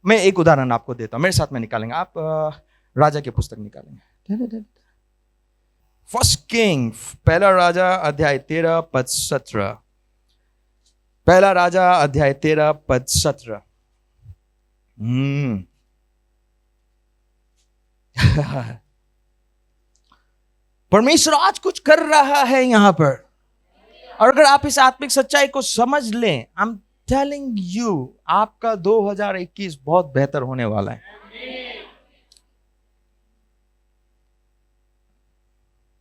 मैं एक उदाहरण आपको देता हूं, मेरे साथ में निकालेंगे आप। राजा की पुस्तक निकालेंगे, फर्स्ट किंग, पहला राजा अध्याय 13 पद 17। पहला राजा अध्याय 13 पद 17। परमेश्वर आज कुछ कर रहा है यहां पर, और अगर आप इस आत्मिक सच्चाई को समझ लें, आई एम टेलिंग यू, आपका 2021 बहुत बेहतर होने वाला है।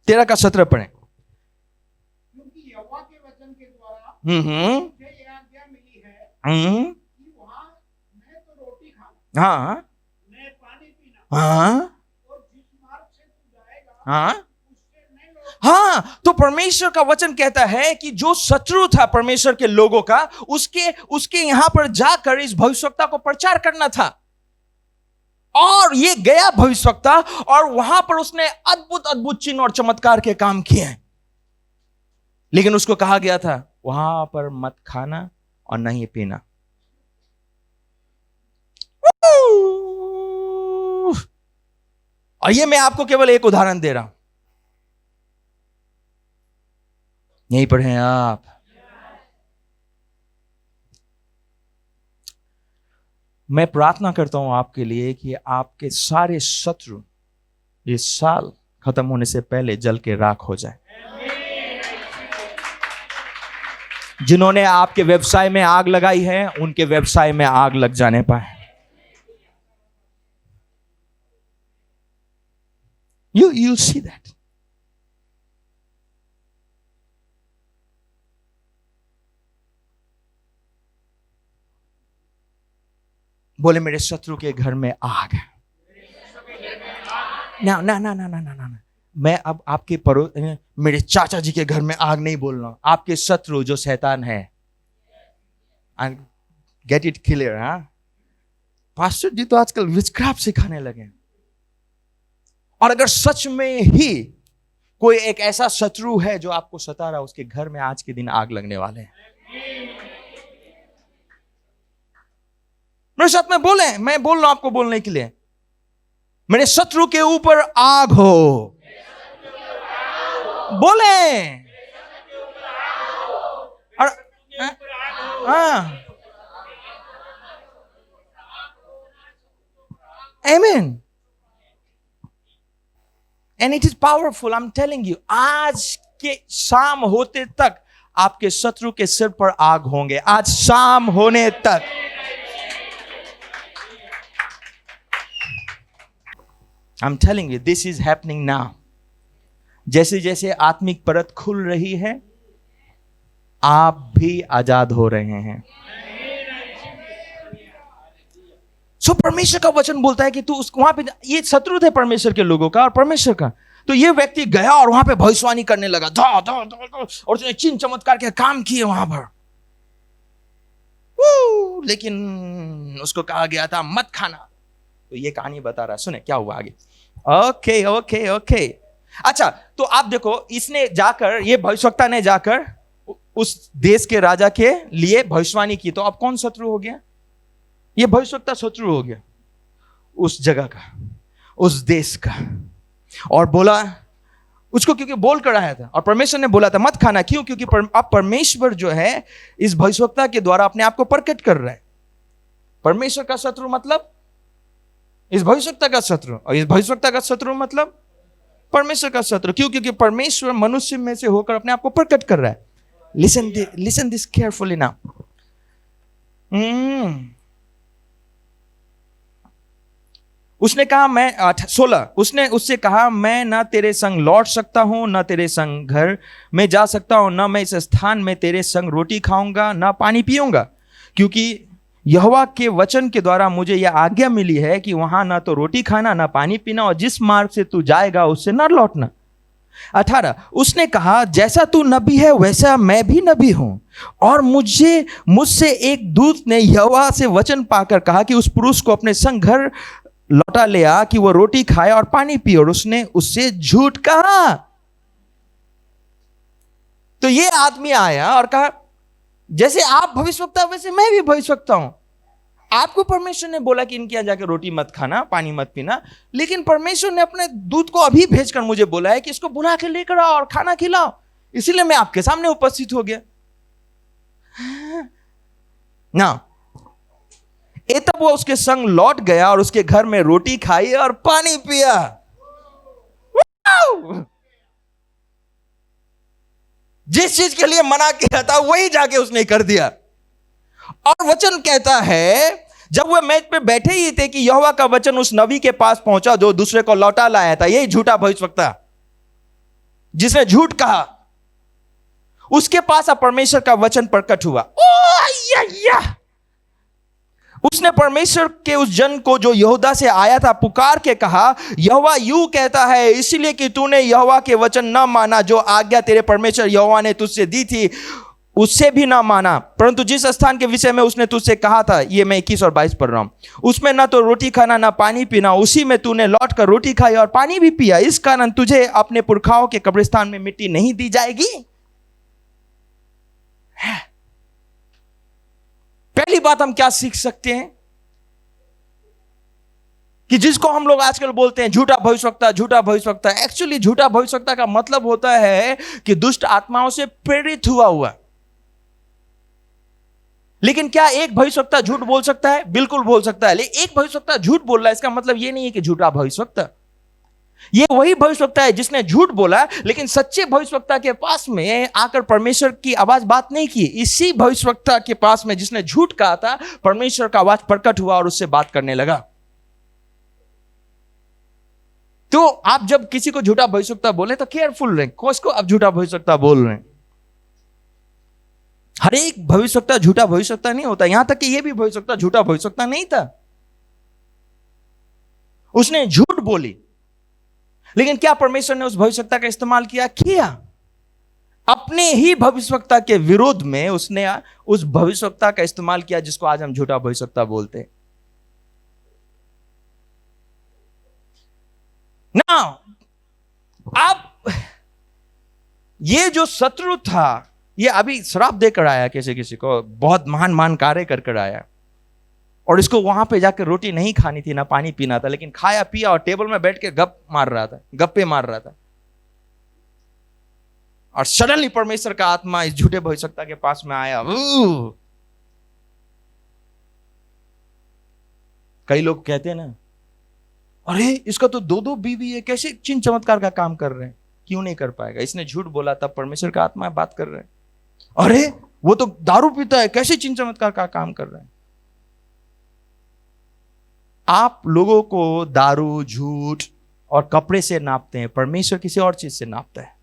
13 का 17 पढ़ें। क्योंकि यहोवा के वचन के द्वारा मुझे यह आज्ञा मिली है कि वहां न तो रोटी खाना, हाँ न पानी पीना, हाँ और जिस मार्ग से तू जाएगा हाँ उससे न लौटना। हाँ। तो परमेश्वर का वचन कहता है कि जो शत्रु था परमेश्वर के लोगों का, उसके यहां पर जाकर इस भविष्यवक्ता को प्रचार करना था। और ये गया भविष्यवक्ता, और वहां पर उसने अद्भुत अद्भुत चिन्ह और चमत्कार के काम किए हैं। लेकिन उसको कहा गया था वहां पर मत खाना और नहीं पीना। और ये मैं आपको केवल एक उदाहरण दे रहा हूं, यहीं पर हैं आप। मैं प्रार्थना करता हूं आपके लिए कि आपके सारे शत्रु इस साल खत्म होने से पहले जल के राख हो जाए। जिन्होंने आपके व्यवसाय में आग लगाई है, उनके व्यवसाय में आग लग जाने पाए। You see that? बोले मेरे शत्रु के घर में आग है। ना ना ना ना ना ना ना, मैं अब आपके मेरे चाचा जी के घर में आग नहीं बोल रहा हूं, आपके शत्रु जो शैतान है। Get it clear? हाँ, पास्टर जी तो आजकल विचक्राफ्ट सिखाने लगे। और अगर सच में ही कोई एक ऐसा शत्रु है जो आपको सता रहा, उसके घर में आज के दिन आग लगने वाले हैं। मेरे साथ में बोले, मैं बोल रहा हूं आपको बोलने के लिए, मेरे शत्रु के ऊपर आग हो। बोले और आमीन। And it is powerful, I am telling you. आज के शाम होते तक आपके शत्रु के सिर पर आग होंगे, आज शाम होने तक। I am telling you, this is happening now. जैसे जैसे आत्मिक परत खुल रही है, आप भी आजाद हो रहे हैं। सो परमेश्वर का वचन बोलता है कि तू वहां पे, ये शत्रु थे परमेश्वर के लोगों का और परमेश्वर का, तो ये व्यक्ति गया और वहां पे भविष्यवाणी करने लगा, और उसने चिन्ह चमत्कार के काम किए वहां पर। लेकिन उसको कहा गया था मत खाना। तो ये कहानी बता रहा है, सुने क्या हुआ आगे। ओके ओके ओके, अच्छा तो आप देखो, इसने जाकर, ये भविष्यवक्ता ने जाकर उस देश के राजा के लिए भविष्यवाणी की। तो अब कौन शत्रु हो गया? ये भविष्यवक्ता शत्रु हो गया उस जगह का, उस देश का। और बोला उसको, क्योंकि बोल कर आया था और परमेश्वर ने बोला था मत खाना। क्यों? क्योंकि अब परमेश्वर जो है इस भविष्यवक्ता के द्वारा अपने आप को प्रकट कर रहा है। परमेश्वर का शत्रु मतलब इस भविष्यवक्ता का शत्रु, और इस भविष्यवक्ता का शत्रु मतलब परमेश्वर का शत्रु। क्यों? क्योंकि परमेश्वर मनुष्य में से होकर अपने आप को प्रकट कर रहा है। Listen this carefully now. उसने कहा, मैं 16, उसने उससे कहा, मैं ना तेरे संग लौट सकता हूं, ना तेरे संग घर में जा सकता हूं, ना मैं इस स्थान में तेरे संग रोटी खाऊंगा, ना पानी पीऊंगा, क्योंकि यहोवा के वचन के द्वारा मुझे यह आज्ञा मिली है कि वहां ना तो रोटी खाना, ना पानी पीना, और जिस मार्ग से तू जाएगा उससे ना लौटना। 18, उसने कहा, जैसा तू नबी है वैसा मैं भी नबी हूं, और मुझसे एक दूत ने यहोवा से वचन पाकर कहा कि उस पुरुष को अपने संग घर लौटा ले आ कि वो रोटी खाए और पानी पिए, और उसने उससे झूठ कहा। तो ये आदमी आया और कहा, जैसे आप भविष्यवक्ता वैसे मैं भी भविष्यवक्ता हूं। आपको परमेश्वर ने बोला कि इनके यहाँ जाकर रोटी मत खाना, पानी मत पीना, लेकिन परमेश्वर ने अपने दूत को अभी भेजकर मुझे बोला है कि इसको बुला के लेकर आओ और खाना खिलाओ, इसीलिए मैं आपके सामने उपस्थित हो गया ना। तब वो उसके संग लौट गया और उसके घर में रोटी खाई और पानी पिया। जिस चीज के लिए मना किया था वही जाके उसने कर दिया। और वचन कहता है जब वह मेज पे बैठे ही थे कि यहोवा का वचन उस नबी के पास पहुंचा जो दूसरे को लौटा लाया था। यही झूठा भविष्यवक्ता जिसने झूठ कहा, उसके पास अब परमेश्वर का वचन प्रकट हुआ। उसने परमेश्वर के उस जन को जो यहूदा से आया था पुकार के कहा, यहोवा यूं कहता है, इसलिए कि तूने यहोवा के वचन न माना जो आज्ञा तेरे परमेश्वर यहोवा ने तुझसे दी थी, उससे भी ना माना, परंतु जिस स्थान के विषय में उसने तुझसे कहा था, ये मैं 21 और 22 पढ़ रहा हूं, उसमें ना तो रोटी खाना ना पानी पीना, उसी में तूने लौट कर रोटी खाई और पानी भी पिया। इस कारण तुझे अपने पुरखाओं के कब्रिस्तान में मिट्टी नहीं दी जाएगी। पहली बात हम क्या सीख सकते हैं कि जिसको हम लोग आजकल बोलते हैं झूठा भविष्यवक्ता, झूठा भविष्यवक्ता, एक्चुअली झूठा भविष्यवक्ता का मतलब होता है कि दुष्ट आत्माओं से प्रेरित हुआ। लेकिन क्या एक भविष्यवक्ता झूठ बोल सकता है? बिल्कुल बोल सकता है। लेकिन एक भविष्यवक्ता झूठ बोल रहा है, इसका मतलब यह नहीं है कि झूठा भविष्यवक्ता। ये वही भविष्यवक्ता है जिसने झूठ बोला, लेकिन सच्चे भविष्यवक्ता के पास में आकर परमेश्वर की आवाज बात नहीं की। इसी भविष्यवक्ता के पास में जिसने झूठ कहा था, परमेश्वर का आवाज प्रकट हुआ और उससे बात करने लगा। तो आप जब किसी को झूठा भविष्यवक्ता बोले तो केयरफुल रहें, किसको आप झूठा भविष्यवक्ता बोल रहे हैं। हर एक भविष्यवक्ता झूठा भविष्यवक्ता नहीं होता, यहां तक कि यह भी भविष्यवक्ता झूठा भविष्यवक्ता नहीं था। उसने झूठ बोली, लेकिन क्या परमेश्वर ने उस भविष्यवक्ता का इस्तेमाल किया? अपने ही भविष्यवक्ता के विरोध में उसने उस भविष्यवक्ता का इस्तेमाल किया जिसको आज हम झूठा भविष्यवक्ता बोलते हैं ना। अब ये जो शत्रु था, ये अभी श्राप देकर आया, किसी को बहुत महान कार्य कर आया, और इसको वहां पे जाकर रोटी नहीं खानी थी ना पानी पीना था, लेकिन खाया पिया और टेबल में बैठ के गप्पे मार रहा था। और सडनली परमेश्वर का आत्मा इस झूठे भविष्यवक्ता के पास में आया। कई लोग कहते हैं ना, अरे इसका तो 2 बीवी है, कैसे चिन्ह चमत्कार का काम कर रहे हैं? क्यों नहीं कर पाएगा? इसने झूठ बोला, तब परमेश्वर का आत्मा बात कर रहे हैं। अरे वो तो दारू पीता है, कैसे चिन्ह चमत्कार का काम कर रहे हैं? आप लोगों को दारू, झूठ और कपड़े से नापते हैं, परमेश्वर किसी और चीज से नापता है।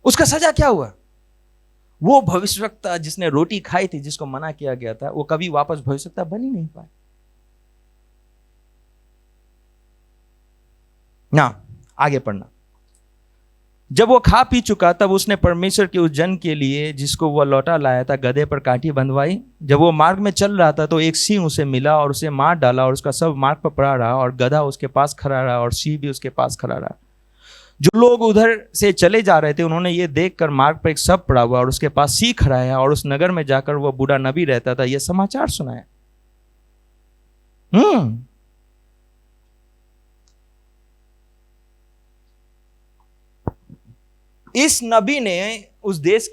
उसका सजा क्या हुआ? वो भविष्यवक्ता जिसने रोटी खाई थी, जिसको मना किया गया था, वो कभी वापस भविष्यवक्ता बन ही नहीं पाए ना। आगे पढ़ना। जब वो खा पी चुका, तब उसने परमेश्वर के उस जन के लिए जिसको वह लौटा लाया था गधे पर काठी बंधवाई। जब वो मार्ग में चल रहा था तो एक सिंह उसे मिला और उसे मार डाला, और उसका सब मार्ग पर पड़ा रहा, और गधा उसके पास खड़ा रहा और सिंह भी उसके पास खड़ा रहा। जो लोग उधर से चले जा रहे थे उन्होंने ये देखकर मार्ग पर एक सब पड़ा हुआ और उसके पास सिंह खड़ा है और उस नगर में जाकर वह बूढ़ा नबी रहता था, यह समाचार सुनाया। इस नबी ने, उस देश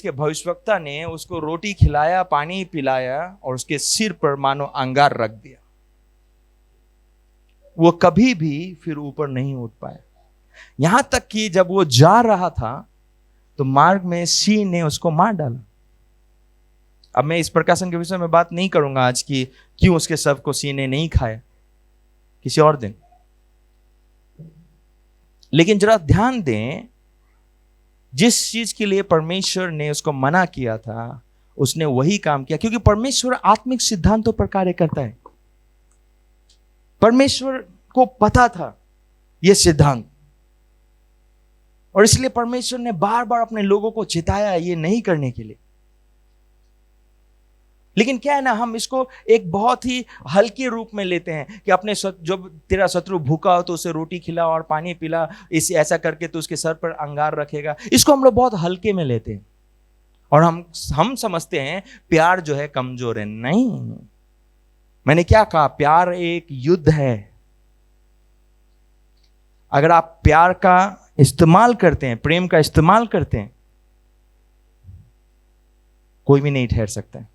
के भविष्यवक्ता ने उसको रोटी खिलाया, पानी पिलाया और उसके सिर पर मानो अंगार रख दिया। वो कभी भी फिर ऊपर नहीं उठ पाया। यहां तक कि जब वो जा रहा था तो मार्ग में सिंह ने उसको मार डाला। अब मैं इस प्रकाशन के विषय में बात नहीं करूंगा आज की क्यों उसके शव को सिंह ने नहीं खाया, किसी और दिन। लेकिन जरा ध्यान दें, जिस चीज के लिए परमेश्वर ने उसको मना किया था उसने वही काम किया, क्योंकि परमेश्वर आत्मिक सिद्धांतों पर कार्य करता है। परमेश्वर को पता था यह सिद्धांत, और इसलिए परमेश्वर ने बार बार अपने लोगों को चेताया ये नहीं करने के लिए। लेकिन क्या है ना, हम इसको एक बहुत ही हल्के रूप में लेते हैं कि अपने जब तेरा शत्रु भूखा हो तो उसे रोटी खिला और पानी पिला, इसे ऐसा करके तो उसके सर पर अंगार रखेगा। इसको हम लोग बहुत हल्के में लेते हैं और हम समझते हैं प्यार जो है कमजोर है। नहीं, मैंने क्या कहा, प्यार एक युद्ध है। अगर आप प्यार का इस्तेमाल करते हैं, प्रेम का इस्तेमाल करते हैं, कोई भी नहीं ठहर सकता है।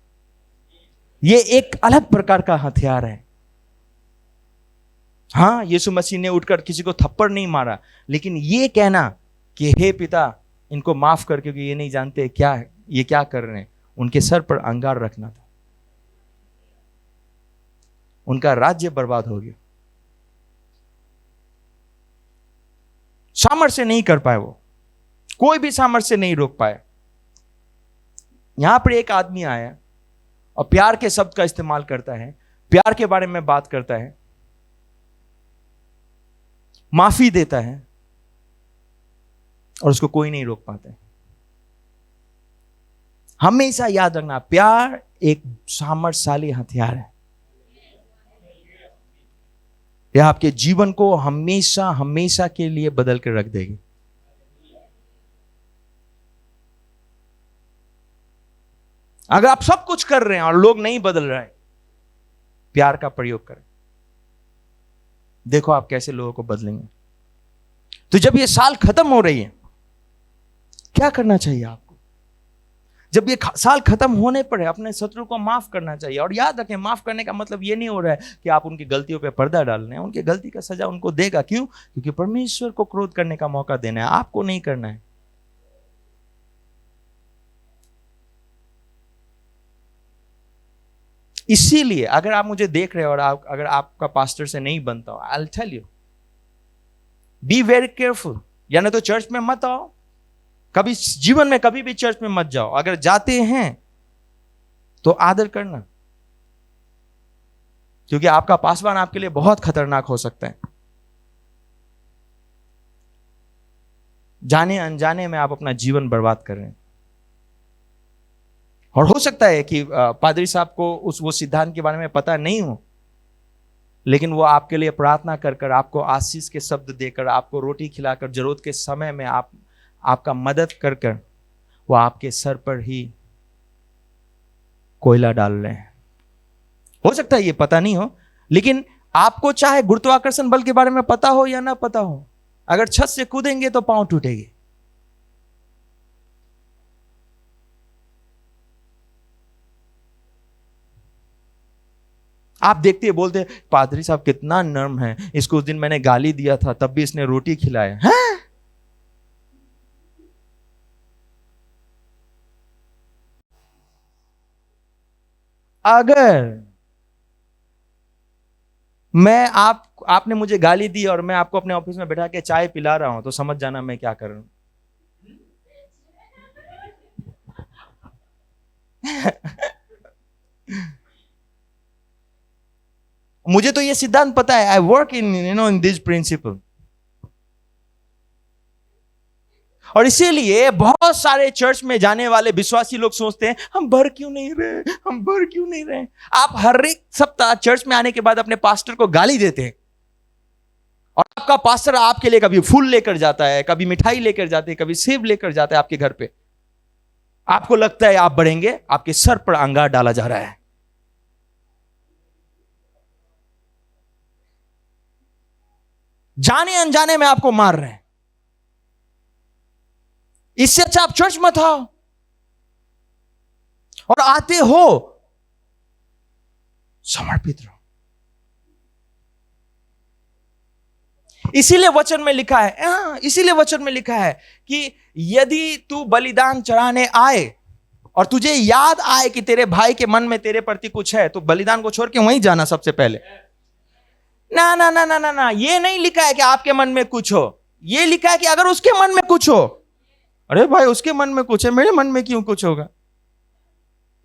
ये एक अलग प्रकार का हथियार है। हां, यीशु मसीह ने उठकर किसी को थप्पड़ नहीं मारा, लेकिन ये कहना कि हे पिता इनको माफ कर, क्योंकि ये नहीं जानते क्या है, ये क्या कर रहे हैं, उनके सर पर अंगार रखना था। उनका राज्य बर्बाद हो गया। सामर्थ्य से नहीं कर पाए, वो कोई भी सामर्थ्य से नहीं रोक पाए। यहां पर एक आदमी आया और प्यार के शब्द का इस्तेमाल करता है, प्यार के बारे में बात करता है, माफी देता है और उसको कोई नहीं रोक पाता है। हमेशा याद रखना, प्यार एक सामर्थ्यशाली हथियार है। यह आपके जीवन को हमेशा हमेशा के लिए बदल कर रख देगी। अगर आप सब कुछ कर रहे हैं और लोग नहीं बदल रहे हैं, प्यार का प्रयोग करें, देखो आप कैसे लोगों को बदलेंगे। तो जब ये साल खत्म हो रही है, क्या करना चाहिए आपको? जब ये साल खत्म होने पर है, अपने शत्रु को माफ करना चाहिए। और याद रखें, माफ करने का मतलब ये नहीं हो रहा है कि आप उनकी गलतियों पे पर्दा डाल रहे हैं। उनकी गलती का सजा उनको देगा। क्यों? क्योंकि परमेश्वर को क्रोध करने का मौका देना है, आपको नहीं करना है। इसीलिए अगर आप मुझे देख रहे हो और अगर आपका पास्टर से नहीं बनता हो, I will tell you, be very careful. या ना तो चर्च में मत आओ, कभी जीवन में कभी भी चर्च में मत जाओ। अगर जाते हैं तो आदर करना, क्योंकि आपका पासवान आपके लिए बहुत खतरनाक हो सकता है। जाने अनजाने में आप अपना जीवन बर्बाद कर रहे हैं। और हो सकता है कि पादरी साहब को वो सिद्धांत के बारे में पता नहीं हो, लेकिन वो आपके लिए प्रार्थना कर कर, आपको आशीष के शब्द देकर, आपको रोटी खिलाकर, जरूरत के समय में आपका मदद कर कर वो आपके सर पर ही कोयला डाल रहे हैं। हो सकता है ये पता नहीं हो, लेकिन आपको चाहे गुरुत्वाकर्षण बल के बारे में पता हो या ना पता हो, अगर छत से कूदेंगे तो पांव टूटेगी। आप देखते हैं, बोलते हैं पादरी साहब कितना नर्म है, इसको उस दिन मैंने गाली दिया था तब भी इसने रोटी खिलाया है। अगर आपने मुझे गाली दी और मैं आपको अपने ऑफिस में बैठा के चाय पिला रहा हूं, तो समझ जाना मैं क्या कर रहा हूं। मुझे तो ये सिद्धांत पता है। I work in this principle. और इसीलिए बहुत सारे चर्च में जाने वाले विश्वासी लोग सोचते हैं हम भर क्यों नहीं रहे, हम भर क्यों नहीं रहे। आप हर एक सप्ताह चर्च में आने के बाद अपने पास्टर को गाली देते हैं, और आपका पास्टर आपके लिए कभी फूल लेकर जाता है, कभी मिठाई लेकर जाते हैं, कभी सेब लेकर जाता है आपके घर पे। आपको लगता है आप बढ़ेंगे, आपके सर पर अंगार डाला जा रहा है। जाने अनजाने में आपको मार रहे हैं। इससे अच्छा आप चर्च मत आओ, और आते हो समर्पित रहो। इसीलिए वचन में लिखा है, इसीलिए वचन में लिखा है कि यदि तू बलिदान चढ़ाने आए और तुझे याद आए कि तेरे भाई के मन में तेरे प्रति कुछ है, तो बलिदान को छोड़ के वहीं जाना सबसे पहले। ना ना ना ना ना ना, ये नहीं लिखा है कि आपके मन में कुछ हो, ये लिखा है कि अगर उसके मन में कुछ हो। अरे भाई, उसके मन में कुछ है, मेरे मन में क्यों कुछ होगा?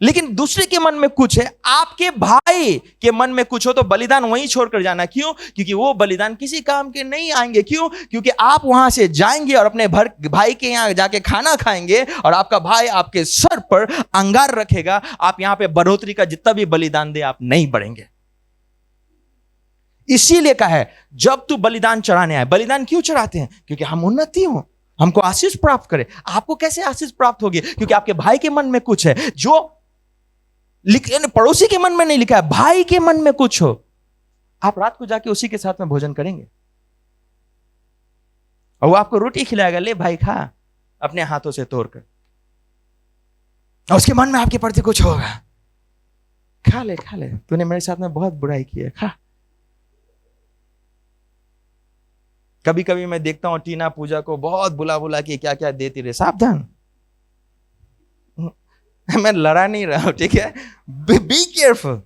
लेकिन दूसरे के मन में कुछ है, आपके भाई के मन में कुछ हो, तो बलिदान वहीं छोड़कर जाना। क्यों? क्योंकि वो बलिदान किसी काम के नहीं आएंगे। क्यों? क्योंकि आप वहां से जाएंगे और अपने भाई के यहां जाके खाना खाएंगे और आपका भाई आपके सर पर अंगार रखेगा। आप यहां पे बढ़ोतरी का जितना भी बलिदान दे, आप नहीं बढ़ेंगे। इसीलिए कहा है, जब तू बलिदान चढ़ाने आए। बलिदान क्यों चढ़ाते हैं? क्योंकि हम उन्नति हो, हमको आशीष प्राप्त करे। आपको कैसे आशीष प्राप्त होगी? क्योंकि आपके भाई के मन में कुछ है जो पड़ोसी के मन में नहीं लिखा है, भाई के मन में कुछ हो। आप रात को जाके उसी के साथ में भोजन करेंगे और वो आपको रोटी खिलाएगा, ले भाई खा, अपने हाथों से तोड़कर, और उसके मन में आपके प्रति कुछ होगा, खा ले खा ले, तूने मेरे साथ में बहुत बुराई की है, खा। कभी कभी मैं देखता हूं टीना पूजा को बहुत बुला बुला के क्या क्या देती रहे। सावधान, मैं लड़ा नहीं रहा हूं, ठीक है? Be careful.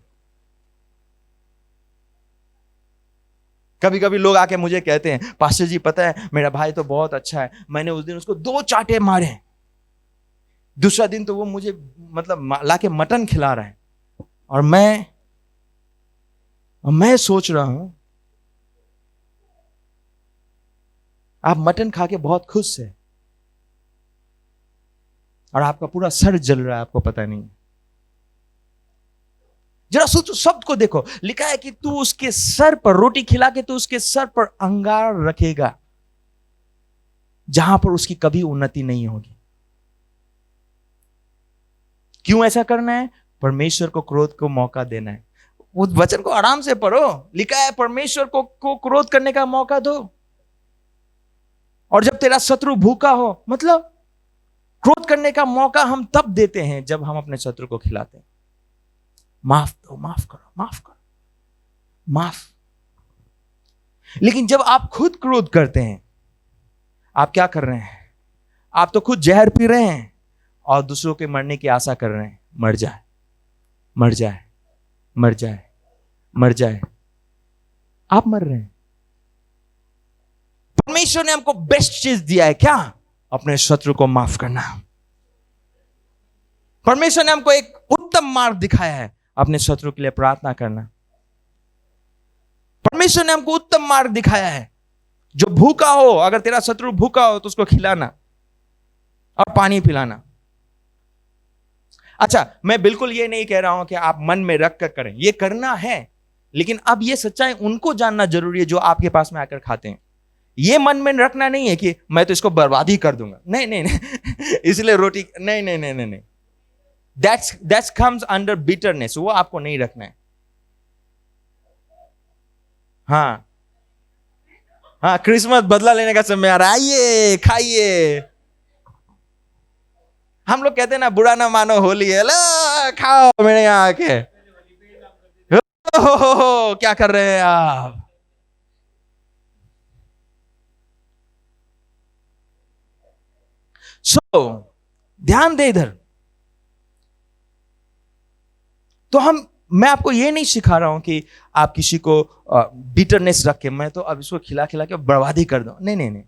कभी कभी लोग आके मुझे कहते हैं, पास्टर जी पता है मेरा भाई तो बहुत अच्छा है, मैंने उस दिन उसको 2 चांटे मारे, दूसरा दिन तो वो मुझे मतलब लाके मटन खिला रहा है, और मैं सोच रहा हूं आप मटन खा के बहुत खुश है और आपका पूरा सर जल रहा है, आपको पता नहीं। जरा सोचो, शब्द को देखो, लिखा है कि तू उसके सर पर रोटी खिला के तू उसके सर पर अंगार रखेगा, जहां पर उसकी कभी उन्नति नहीं होगी। क्यों ऐसा करना है? परमेश्वर को क्रोध को मौका देना है। उस वचन को आराम से पढ़ो, लिखा है परमेश्वर को क्रोध करने का मौका दो। और जब तेरा शत्रु भूखा हो, मतलब क्रोध करने का मौका हम तब देते हैं जब हम अपने शत्रु को खिलाते हैं। माफ दो, माफ करो, माफ करो, माफ। लेकिन जब आप खुद क्रोध करते हैं, आप क्या कर रहे हैं? आप तो खुद जहर पी रहे हैं और दूसरों के मरने की आशा कर रहे हैं, मर जाए मर जाए मर जाए मर जाए। आप मर रहे हैं। परमेश्वर ने हमको बेस्ट चीज दिया है, क्या? अपने शत्रु को माफ करना। परमेश्वर ने हमको एक उत्तम मार्ग दिखाया है, अपने शत्रु के लिए प्रार्थना करना। परमेश्वर ने हमको उत्तम मार्ग दिखाया है, जो भूखा हो, अगर तेरा शत्रु भूखा हो तो उसको खिलाना और पानी पिलाना। अच्छा, मैं बिल्कुल ये नहीं कह रहा हूं कि आप मन में रख कर करें, ये करना है, लेकिन अब ये सच्चाई उनको जानना जरूरी है जो आपके पास में आकर खाते हैं। ये मन में रखना नहीं है कि मैं तो इसको बर्बाद ही कर दूंगा, नहीं नहीं नहीं इसलिए रोटी, नहीं नहीं नहीं नहीं नहीं, दैट्स कम्स अंडर बिटरनेस, वो आपको नहीं रखना है। हाँ हाँ, क्रिसमस बदला लेने का समय आ रहा है, आइए खाइए। हम लोग कहते हैं ना, बुरा ना मानो होली है, ला खाओ मेरे यहाँ आके। हो, क्या कर रहे हैं आप? ध्यान दे इधर। तो मैं आपको ये नहीं सिखा रहा हूं कि आप किसी को बिटरनेस रख के मैं तो अब इसको खिला खिला के बर्बादी कर दूं, नहीं नहीं नहीं,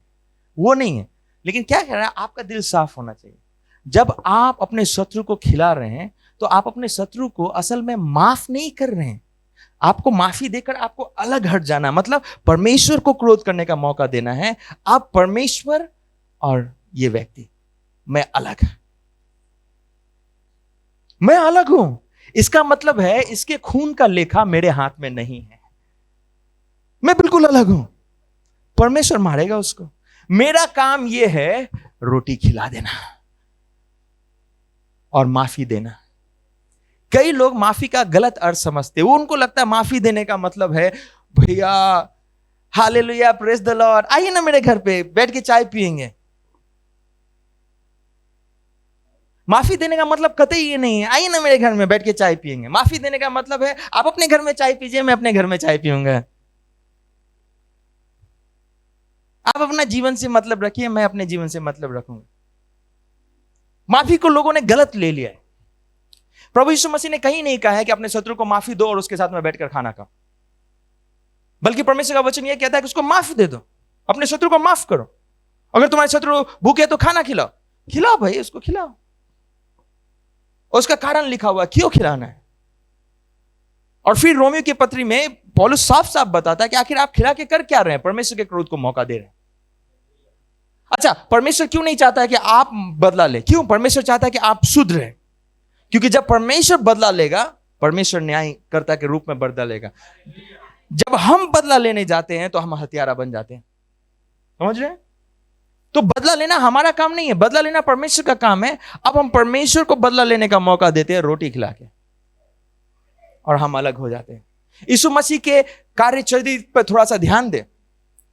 वो नहीं है। लेकिन क्या कह रहा है, आपका दिल साफ होना चाहिए। जब आप अपने शत्रु को खिला रहे हैं तो आप अपने शत्रु को असल में माफ नहीं कर रहे हैं। आपको माफी देकर आपको अलग हट जाना, मतलब परमेश्वर को क्रोध करने का मौका देना है। आप परमेश्वर और ये व्यक्ति, मैं अलग हूं। इसका मतलब है इसके खून का लेखा मेरे हाथ में नहीं है, मैं बिल्कुल अलग हूं। परमेश्वर मारेगा उसको, मेरा काम यह है रोटी खिला देना और माफी देना। कई लोग माफी का गलत अर्थ समझते हैं। वो उनको लगता है माफी देने का मतलब है भैया हालेलुया प्रेज द लॉर्ड, आइए ना मेरे घर पे बैठ के चाय पियेंगे। माफी देने का मतलब कतई ये नहीं है आइए ना मेरे घर में बैठ के चाय पियेंगे। माफी देने का मतलब है आप अपने घर में चाय पीजिए, मैं अपने घर में चाय पीऊंगा। आप अपना जीवन से मतलब रखिए, मैं अपने जीवन से मतलब रखूंगा। माफी को लोगों ने गलत ले लिया है। प्रभु यीशु मसीह ने कहीं नहीं कहा है कि अपने शत्रु को माफी दो और उसके साथ में बैठकर खाना खाओ, बल्कि परमेश्वर का वचन यह कहता है कि उसको माफ दे दो, अपने शत्रु को माफ करो। अगर तुम्हारे शत्रु भूखे तो खाना खिलाओ भाई, उसको खिलाओ। उसका कारण लिखा हुआ है, क्यों खिलाना है। और फिर रोमियो की पत्री में पौलुस साफ साफ बताता है कि आखिर आप खिला के कर क्या रहे हैं, परमेश्वर के क्रोध को मौका दे रहे हैं। अच्छा, परमेश्वर क्यों नहीं चाहता है कि आप बदला ले? क्यों? परमेश्वर चाहता है कि आप शुद्ध रहे, क्योंकि जब परमेश्वर बदला लेगा, परमेश्वर न्यायकर्ता के रूप में बदला लेगा। जब हम बदला लेने जाते हैं तो हम हत्यारा बन जाते हैं, समझ रहे हैं? तो बदला लेना हमारा काम नहीं है, बदला लेना परमेश्वर का काम है। अब हम परमेश्वर को बदला लेने का मौका देते हैं रोटी खिला के, और हम अलग हो जाते हैं। यीशु मसीह के कार्यचरित्र पर थोड़ा सा ध्यान दे।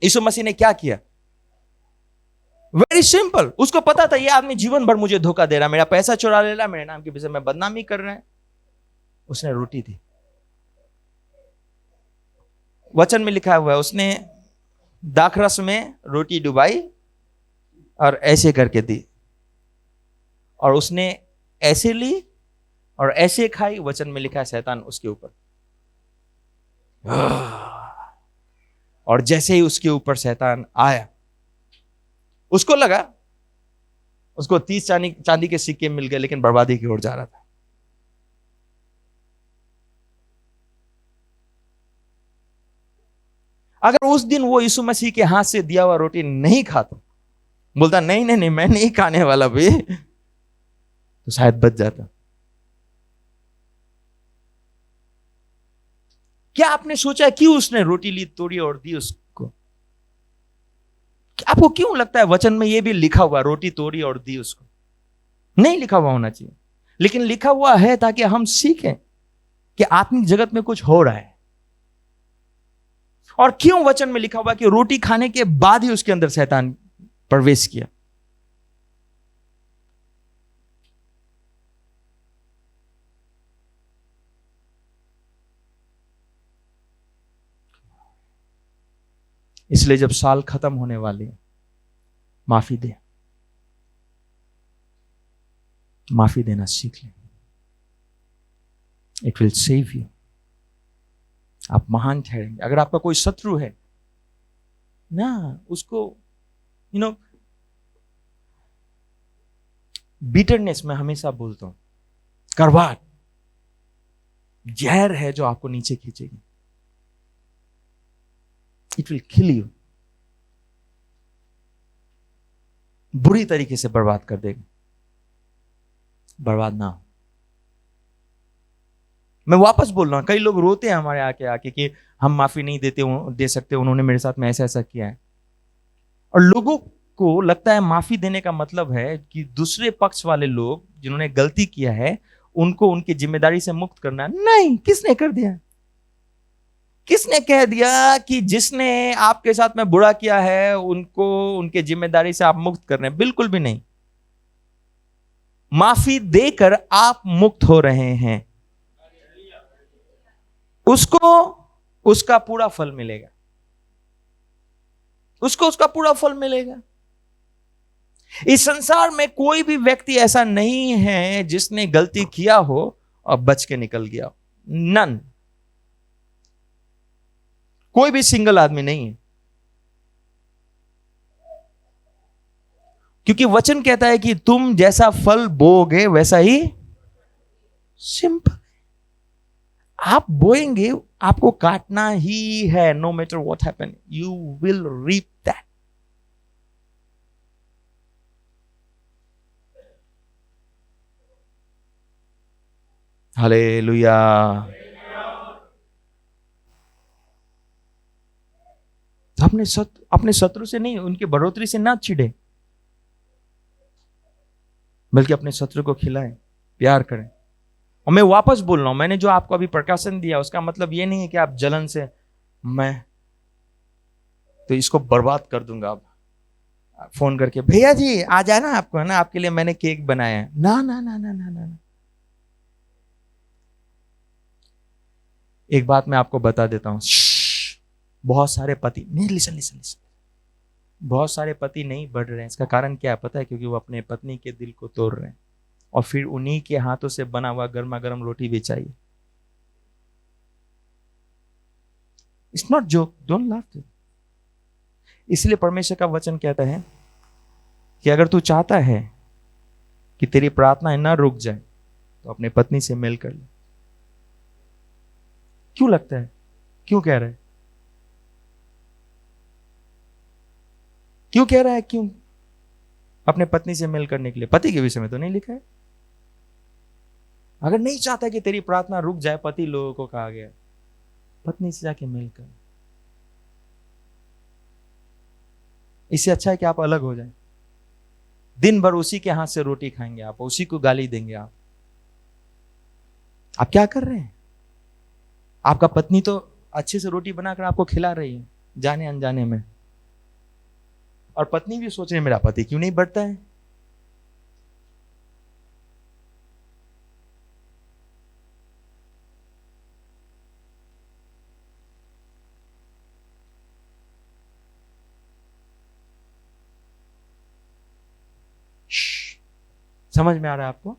यीशु मसीह ने क्या किया? Very simple. उसको पता था ये आदमी जीवन भर मुझे धोखा दे रहा, मेरा पैसा चुरा ले रहा, मेरे नाम के विषय में बदनामी कर रहा है। उसने रोटी दी। वचन में लिखा हुआ है, उसने दाखरस में रोटी डुबाई और ऐसे करके दी, और उसने ऐसे ली और ऐसे खाई। वचन में लिखा है शैतान उसके ऊपर, और जैसे ही उसके ऊपर शैतान आया, उसको लगा उसको 30 चांदी के सिक्के मिल गए, लेकिन बर्बादी की ओर जा रहा था। अगर उस दिन वो यीशु मसीह के हाथ से दिया हुआ रोटी नहीं खाता, बोलता नहीं नहीं नहीं मैं नहीं खाने वाला भाई, तो शायद बच जाता। क्या आपने सोचा क्यों उसने रोटी ली, तोड़ी और दी उसको? आपको क्यों लगता है वचन में यह भी लिखा हुआ, रोटी तोड़ी और दी उसको? नहीं लिखा हुआ होना चाहिए, लेकिन लिखा हुआ है ताकि हम सीखें कि आत्मिक जगत में कुछ हो रहा है। और क्यों वचन में लिखा हुआ कि रोटी खाने के बाद ही उसके अंदर शैतान प्रवेश किया? इसलिए जब साल खत्म होने वाली है, माफी दे, माफी देना सीख ले। It will save you. आप महान ठहरेंगे। अगर आपका कोई शत्रु है ना, उसको बिटरनेस में हमेशा बोलता हूं, कड़वाहट जहर है जो आपको नीचे खींचेगी। इट विल किल यू, बुरी तरीके से बर्बाद कर देगा। बर्बाद ना हो। मैं वापस बोल रहा हूं, कई लोग रोते हैं हमारे आके कि हम माफी नहीं दे सकते, उन्होंने मेरे साथ में ऐसा ऐसा किया है। और लोगों को लगता है माफी देने का मतलब है कि दूसरे पक्ष वाले लोग जिन्होंने गलती किया है उनको उनकी जिम्मेदारी से मुक्त करना। नहीं, किसने कर दिया? किसने कह दिया कि जिसने आपके साथ में बुरा किया है उनको उनके जिम्मेदारी से आप मुक्त कर रहे हैं? बिल्कुल भी नहीं। माफी देकर आप मुक्त हो रहे हैं, उसको उसका पूरा फल मिलेगा, उसको उसका पूरा फल मिलेगा। इस संसार में कोई भी व्यक्ति ऐसा नहीं है जिसने गलती किया हो और बच के निकल गया हो। नन। कोई भी सिंगल आदमी नहीं है, क्योंकि वचन कहता है कि तुम जैसा फल बोओगे वैसा ही। सिंपल। आप बोएंगे, आपको काटना ही है। No matter what happen, you will reap that. Hallelujah. अपने शत्रु से नहीं, उनकी बढ़ोतरी से ना चिढ़े, बल्कि अपने शत्रु को खिलाएं, प्यार करें। और मैं वापस बोल रहा हूं, मैंने जो आपको अभी प्रकाशन दिया उसका मतलब ये नहीं है कि आप जलन से मैं तो इसको बर्बाद कर दूंगा। अब फोन करके भैया जी आ जाना, आपको है ना, आपके लिए मैंने केक बनाया है। ना ना ना ना ना ना। एक बात मैं आपको बता देता हूं, बहुत सारे पति नहीं, लिसन लिसन लिसन, बहुत सारे पति नहीं बढ़ रहे हैं। इसका कारण क्या है पता है? क्योंकि वो अपने पत्नी के दिल को तोड़ रहे हैं, और फिर उन्हीं के हाथों से बना हुआ गर्मा गर्म रोटी भी चाहिए। It's not joke, don't laugh. इसलिए परमेश्वर का वचन कहता है कि अगर तू चाहता है कि तेरी प्रार्थना ना रुक जाए तो अपने पत्नी से मेल कर ले। क्यों लगता है, क्यों कह रहा है, क्यों कह रहा है, क्यों अपने पत्नी से मेल करने के लिए? पति के विषय में तो नहीं लिखा है। अगर नहीं चाहता कि तेरी प्रार्थना रुक जाए, पति लोगों को कहा गया पत्नी से जाके मेल कर। इससे अच्छा है कि आप अलग हो जाएं। दिन भर उसी के हाथ से रोटी खाएंगे आप, उसी को गाली देंगे आप क्या कर रहे हैं? आपका पत्नी तो अच्छे से रोटी बनाकर आपको खिला रही है जाने अनजाने में, और पत्नी भी सोच रही है मेरा पति क्यों नहीं बढ़ता है। समझ में आ रहा है आपको?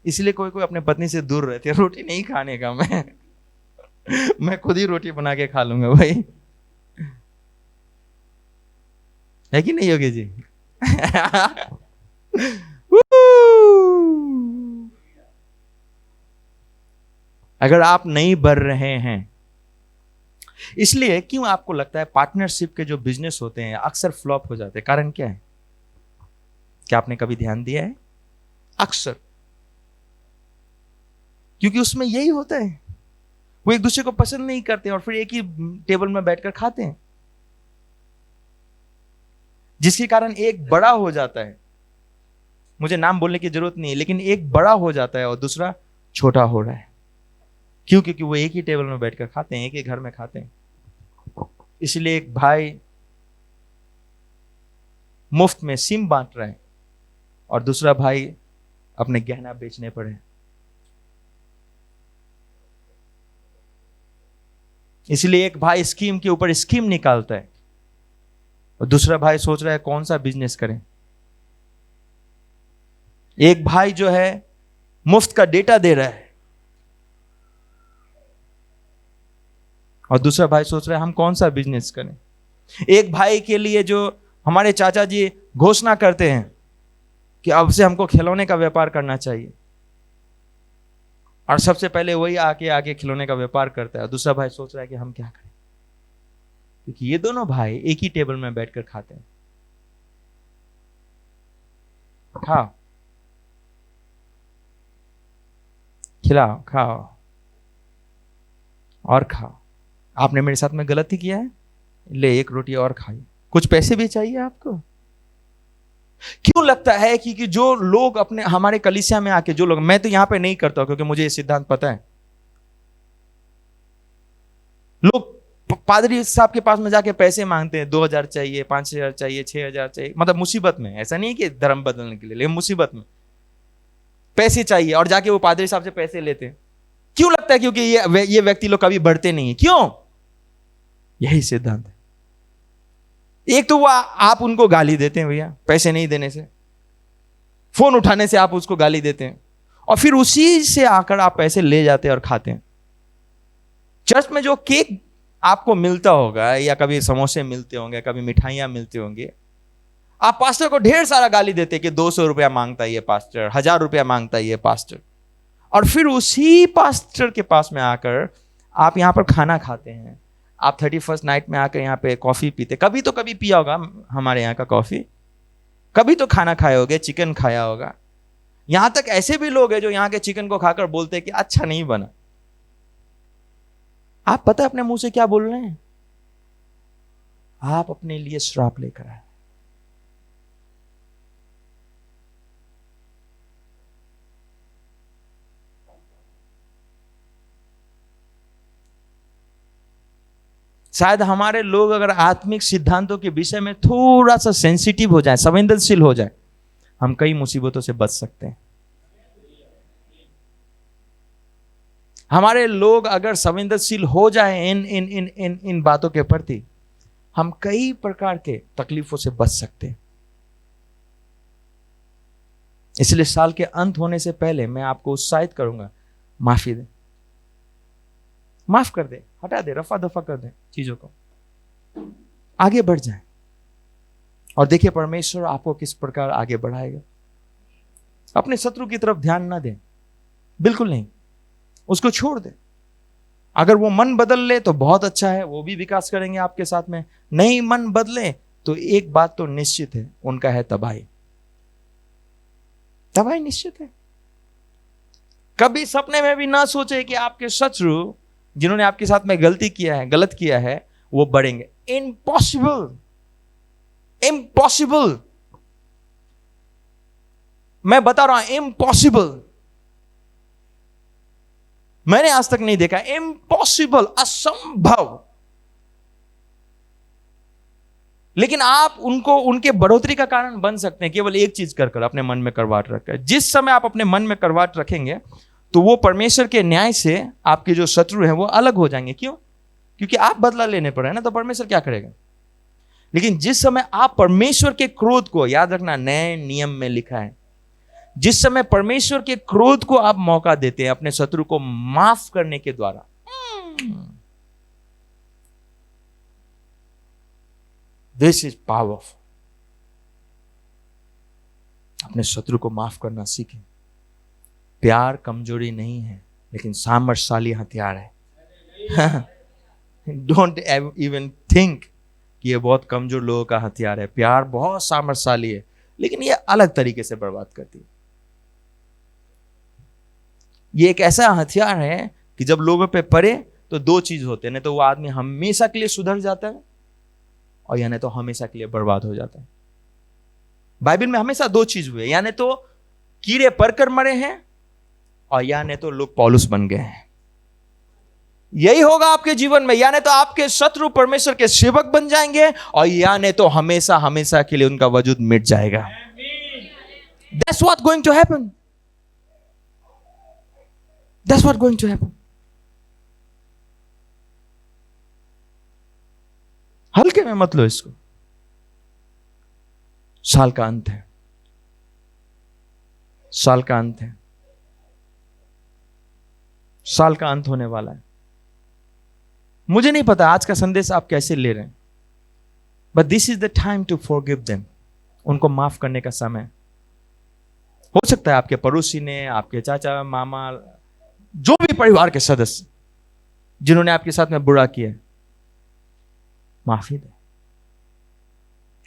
इसलिए कोई कोई अपने पत्नी से दूर रहती है, रोटी नहीं खाने का, मैं खुद ही रोटी बना के खा लूंगा भाई। है कि नहीं योगी जी? अगर आप नहीं बढ़ रहे हैं, इसलिए क्यों आपको लगता है पार्टनरशिप के जो बिजनेस होते हैं अक्सर फ्लॉप हो जाते हैं? कारण क्या है? क्या आपने कभी ध्यान दिया है? अक्सर क्योंकि उसमें यही होता है, वो एक दूसरे को पसंद नहीं करते और फिर एक ही टेबल में बैठकर खाते हैं, जिसके कारण एक बड़ा हो जाता है, मुझे नाम बोलने की जरूरत नहीं है, लेकिन एक बड़ा हो जाता है और दूसरा छोटा हो रहा है। क्यों? क्योंकि वो एक ही टेबल में बैठकर खाते हैं, एक ही घर में खाते हैं। इसलिए एक भाई मुफ्त में सिम बांट रहा है और दूसरा भाई अपने गहना बेचने पड़े। इसलिए एक भाई स्कीम के ऊपर स्कीम निकालता है और दूसरा भाई सोच रहा है कौन सा बिजनेस करें। एक भाई जो है मुफ्त का डेटा दे रहा है और दूसरा भाई सोच रहा है हम कौन सा बिजनेस करें। एक भाई के लिए जो हमारे चाचा जी घोषणा करते हैं कि अब से हमको खिलौने का व्यापार करना चाहिए, और सबसे पहले वही आके आके खिलौने का व्यापार करता है, दूसरा भाई सोच रहा है कि हम क्या करें, क्योंकि ये दोनों भाई एक ही टेबल में बैठकर खाते हैं। खाओ, खिलाओ, खाओ और खाओ। आपने मेरे साथ में गलती किया है, ले एक रोटी और खाइए। कुछ पैसे भी चाहिए आपको? क्यों लगता है कि जो लोग अपने हमारे कलीसिया में आके, जो लोग, मैं तो यहां पे नहीं करता क्योंकि मुझे ये सिद्धांत पता है, लोग पादरी साहब के पास में जाके पैसे मांगते हैं, 2000 चाहिए, 5000 चाहिए, 6000 चाहिए, मतलब मुसीबत में। ऐसा नहीं कि धर्म बदलने के लिए, लेकिन मुसीबत में पैसे चाहिए और जाके वो पादरी साहब से पैसे लेते हैं। क्यों लगता है? क्योंकि ये व्यक्ति लोग कभी बढ़ते नहीं है। क्यों? यही सिद्धांत है। एक तो वो आप उनको गाली देते हैं भैया पैसे नहीं देने से, फोन उठाने से आप उसको गाली देते हैं, और फिर उसी से आकर आप पैसे ले जाते हैं और खाते हैं। चर्च में जो केक आपको मिलता होगा, या कभी समोसे मिलते होंगे, कभी मिठाइयां मिलती होंगी, आप पास्टर को ढेर सारा गाली देते हैं कि 200 रुपया मांगता है ये पास्टर, 1000 रुपया मांगता है ये पास्टर, और फिर उसी पास्टर के पास में आकर आप यहां पर खाना खाते हैं। आप 31st नाइट में आकर यहाँ पे कॉफी पीते, कभी तो कभी पिया होगा हमारे यहाँ का कॉफी, कभी तो खाना खाए होगे, चिकन खाया होगा। यहां तक ऐसे भी लोग हैं जो यहाँ के चिकन को खाकर बोलते हैं कि अच्छा नहीं बना। आप पता है अपने मुंह से क्या बोल रहे हैं? आप अपने लिए श्राप लेकर आए। शायद हमारे लोग अगर आत्मिक सिद्धांतों के विषय में थोड़ा सा सेंसिटिव हो जाए, संवेदनशील हो जाए, हम कई मुसीबतों से बच सकते हैं। हमारे लोग अगर संवेदनशील हो जाए इन इन इन इन इन बातों के प्रति, हम कई प्रकार के तकलीफों से बच सकते हैं। इसलिए साल के अंत होने से पहले मैं आपको उत्साहित करूंगा, माफी दें, माफ कर दे, हटा दे, रफा दफा कर दे चीजों को, आगे बढ़ जाए और देखिए परमेश्वर आपको किस प्रकार आगे बढ़ाएगा। अपने शत्रु की तरफ ध्यान ना दें, बिल्कुल नहीं, उसको छोड़ दे। अगर वो मन बदल ले तो बहुत अच्छा है, वो भी विकास करेंगे आपके साथ में। नहीं मन बदले तो एक बात तो निश्चित है, उनका है तबाही। तबाही निश्चित है। कभी सपने में भी ना सोचे कि आपके शत्रु जिन्होंने आपके साथ में गलती किया है, गलत किया है, वो बढ़ेंगे। इम्पॉसिबल, इम्पॉसिबल, मैं बता रहा हूं, इम्पॉसिबल। मैंने आज तक नहीं देखा। इम्पॉसिबल, असंभव। लेकिन आप उनको उनके बढ़ोतरी का कारण बन सकते हैं केवल एक चीज कर अपने मन में करवाट रखकर। जिस समय आप अपने मन में करवाट रखेंगे तो वो परमेश्वर के न्याय से आपके जो शत्रु हैं वो अलग हो जाएंगे। क्यों? क्योंकि आप बदला लेने पर है ना, तो परमेश्वर क्या करेगा। लेकिन जिस समय आप परमेश्वर के क्रोध को, याद रखना नए नियम में लिखा है, जिस समय परमेश्वर के क्रोध को आप मौका देते हैं अपने शत्रु को माफ करने के द्वारा, दिस इज पावरफुल। अपने शत्रु को माफ करना सीखें। प्यार कमजोरी नहीं है, लेकिन सामर्थ्यशाली हथियार है। डोंट इवन थिंक कि ये बहुत कमजोर लोगों का हथियार है। प्यार बहुत सामर्थ्यशाली है, लेकिन ये अलग तरीके से बर्बाद करती है। ये एक ऐसा हथियार है कि जब लोगों पे पड़े तो दो चीज होते हैं, नहीं तो वो आदमी हमेशा के लिए सुधर जाता है, और या नहीं तो हमेशा के लिए बर्बाद हो जाता है। बाइबल में हमेशा दो चीज हुए, या नहीं तो कीड़े पड़कर मरे हैं, और या नहीं तो लोग पौलुस बन गए हैं। यही होगा आपके जीवन में, या नहीं तो आपके शत्रु परमेश्वर के सेवक बन जाएंगे, और या नहीं तो हमेशा हमेशा के लिए उनका वजूद मिट जाएगा। That's what going to happen. That's what going to happen. हल्के में मत लो इसको। साल का अंत है, साल का अंत है, साल का अंत होने वाला है। मुझे नहीं पता आज का संदेश आप कैसे ले रहे हैं, but this is the time to forgive them. उनको माफ करने का समय। हो सकता है आपके पड़ोसी ने, आपके चाचा मामा, जो भी परिवार के सदस्य जिन्होंने आपके साथ में बुरा किया, माफी दे।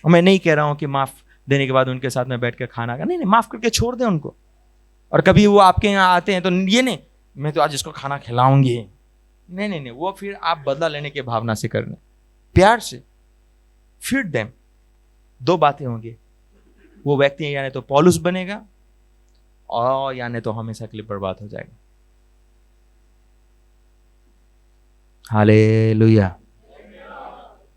और मैं नहीं कह रहा हूं कि माफ देने के बाद उनके साथ में बैठ कर खाना का, नहीं नहीं, माफ करके छोड़ दे उनको। और कभी वो आपके यहाँ आते हैं तो ये नहीं मैं तो आज इसको खाना खिलाऊंगी, नहीं नहीं नहीं, वो फिर आप बदला लेने की भावना से करना, प्यार से फीड देम। दो बातें होंगी, वो व्यक्ति या नहीं तो पौलुस बनेगा, और या नहीं तो हमेशा के लिए बर्बाद हो जाएगा। हालेलुया।